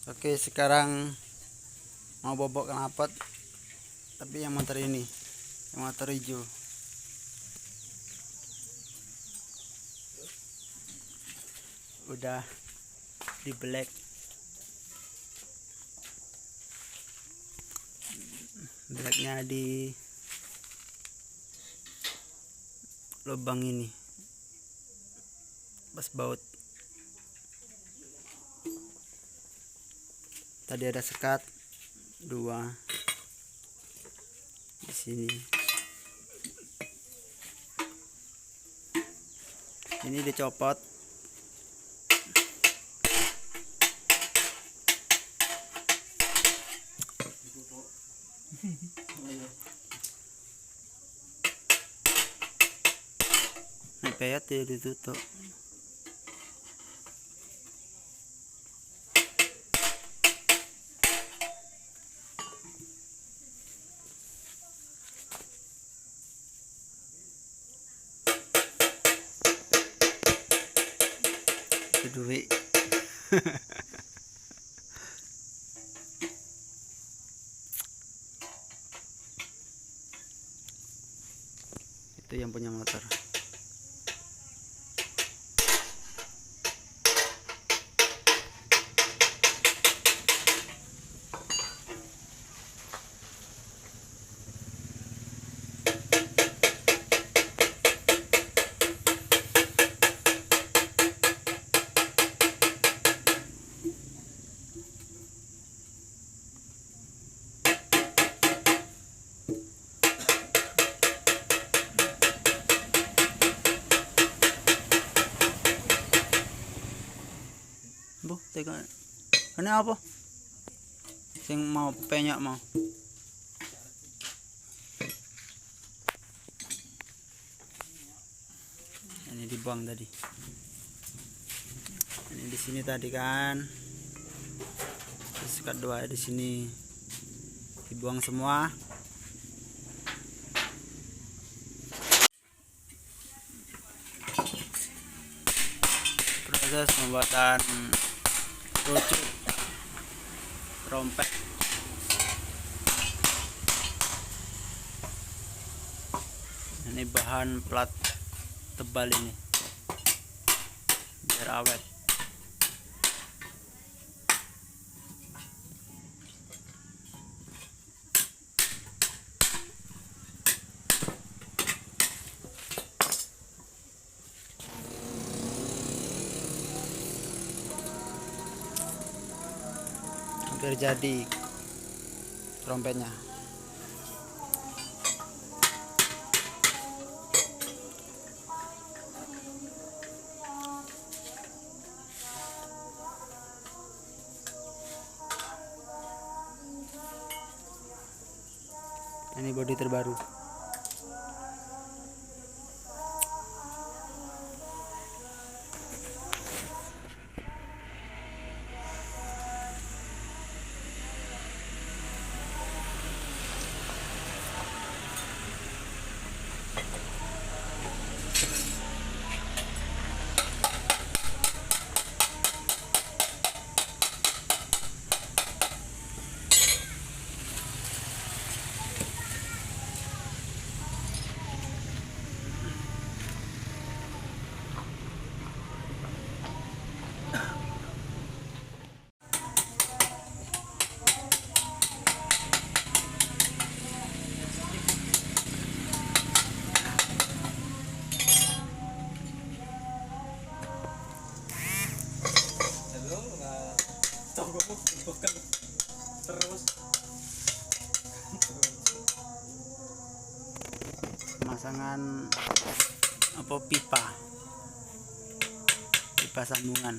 Oke, sekarang mau bobok knalpot, tapi yang motor ini, yang motor hijau. Udah di black. Blacknya di lubang ini, pas baut. Tadi ada sekat 2 di sini. Ini dicopot. Ini peyot dia ditutup. Duit. Itu yang punya motor. Bu, tega. Ini apa? Sing mau penyok mau. Ini dibuang tadi. Ini di sini tadi kan. Sekat 2 di sini. Dibuang semua. Proses pembuatan rucuk trompet. Ini bahan plat tebal ini biar awet. Hampir jadi trompetnya. Ini bodi terbaru. Pemasangan apa pipa sambungan.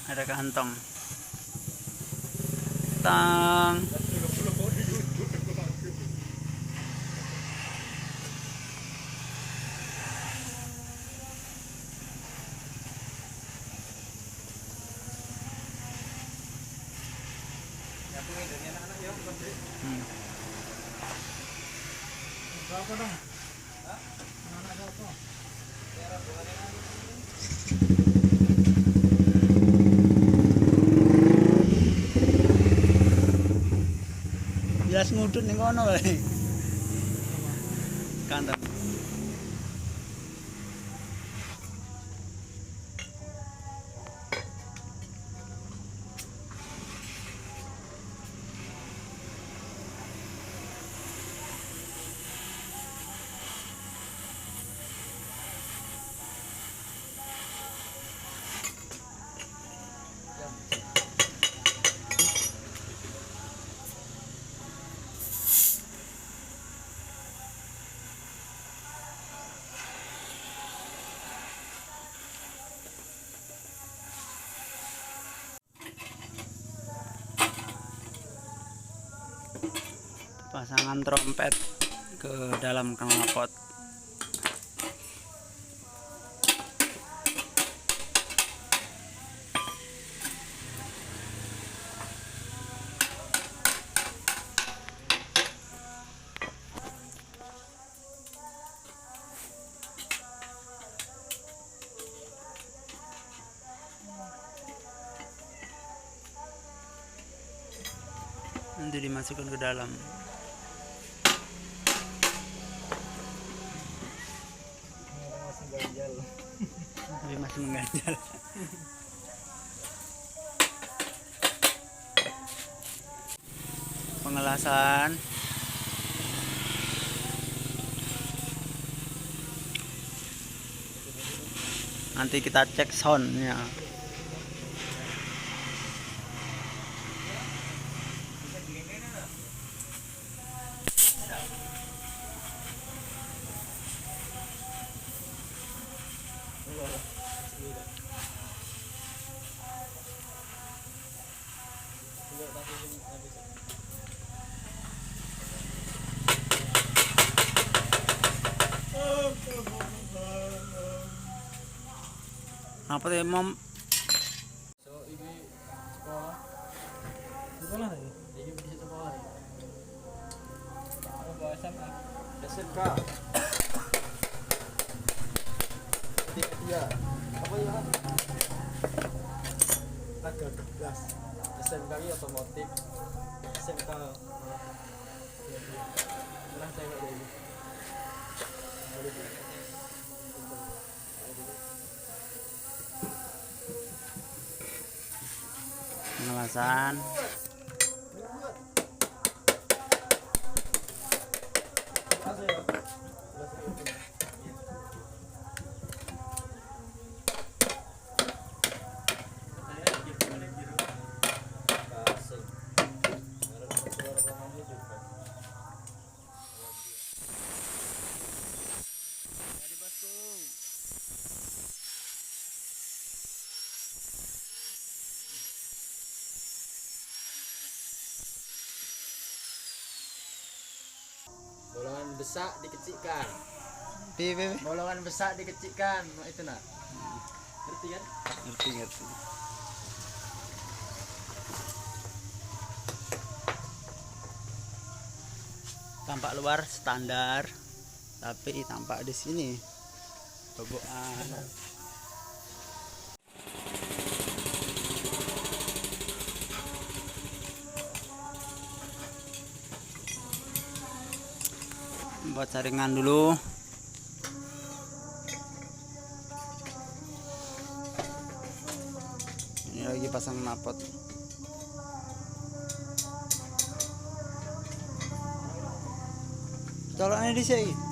Ada kantong. datang. Berapa dong? Anak berapa? Jelas ngudut ning kono wae. Kantong. Pasangan trompet ke dalam knalpot. Nanti dimasukkan ke dalam. Tapi masih mengganjal. Pengelasan. Nanti kita cek soundnya. Apa tuh mom? So ini sekolah. Sekolah lagi. Ini bisa sekolah. Oh, bawa SMA. SMK. Iya. Apa ya? Agak kelas. SMK ini otomotif. SMK. Pernah saya nggak dari. Pengelasan. Bolongan besar dikecilkan. Piye. Bolongan besar dikecilkan. Itu nak. Ngerti kan? Ngerti. Tampak luar standar, tapi tampak di sini bobokan. Buat saringan dulu. Ini lagi pasang knalpot. Coloknya di sini.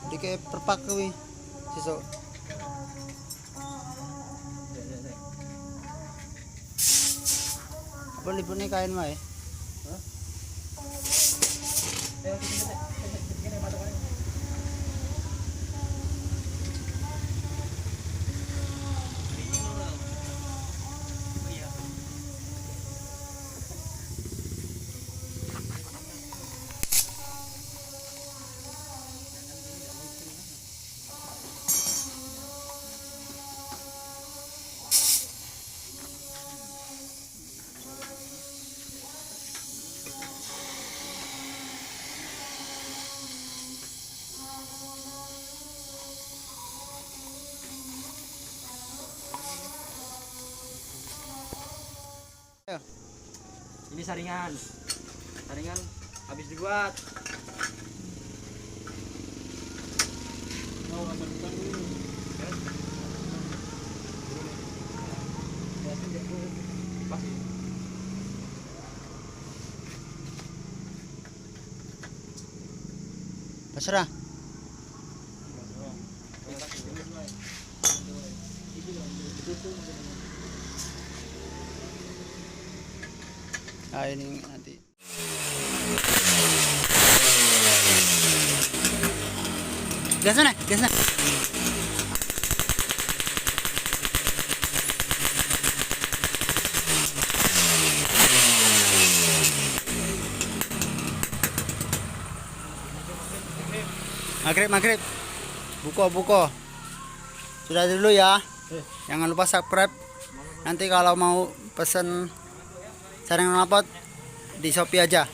Di kayak perpak kuwi. Sesuk. Apa lipune kain wae? Ini saringan. Saringan habis dibuat. Mau gambar bukan dulu. Pas. Pasrah. Ah, ini nanti. Gas mana? Gas mana? Maghrib. Buko. Sudah dulu ya. Jangan lupa subscribe. Nanti kalau mau pesen saringan knalpot di Shopee aja.